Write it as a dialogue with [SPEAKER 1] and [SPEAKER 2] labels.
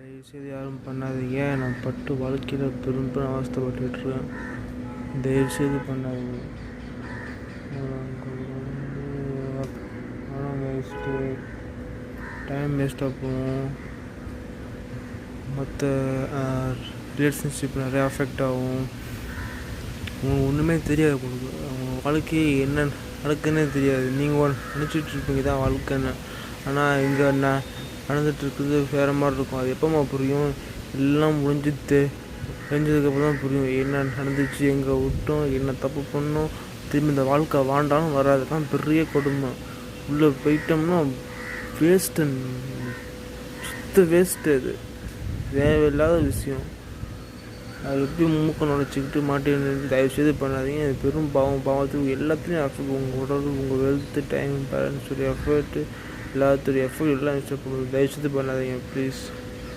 [SPEAKER 1] தயவுசெய்து யாரும் பண்ணாதீங்க. நான் வாழ்க்கையில் பெரும் அவஸ்தைப்பட்டுருக்கேன். தயவுசெய்து பண்ணாதீங்க. பணம் வேஸ்ட்டு, டைம் வேஸ்ட்டாக போகும். மற்ற ரிலேஷன்ஷிப் நிறையா அஃபெக்ட் ஆகும். உங்களுக்கு ஒன்றுமே தெரியாது. உங்களுக்கு உங்கள் வாழ்க்கையே என்ன நடக்குன்னே தெரியாது. நீங்கள் நினச்சிட்ருப்பீங்க தான் வாழ்க்கைன்னு. ஆனால் இங்கே நடந்துகிட்ருக்குது வேறு மாதிரி இருக்கும். அது எப்போமா புரியும்? எல்லாம் முடிஞ்சதுக்கப்புறம் தான் புரியும் என்ன நடந்துச்சு, எங்கே விட்டோம், என்ன தப்பு பண்ணோம். திரும்பி இந்த வாழ்க்கை வாண்டாலும் வராதுதான் பெரிய கொடுமை. உள்ளே போயிட்டோம்னா வேஸ்ட்டு, வேஸ்ட்டு. அது தேவையில்லாத விஷயம். அது எப்படி மூக்க நுழைச்சிக்கிட்டு மாட்டேன்னு தயவுசெய்து பண்ணாதீங்க. அது பெரும் பாவத்துக்கு எல்லாத்துலேயும் அஃபெக்ட். உங்கள் உடல், உங்கள் வெல்த்து, டைம், பேரண்ட்ஸுடைய எஃபர்ட்டு, எல்லாத்துடைய எஃபர்ட் எல்லாம் வேஸ்ட்டாக போகுது. தயவுசெய்து பண்ணாதீங்க ப்ளீஸ்.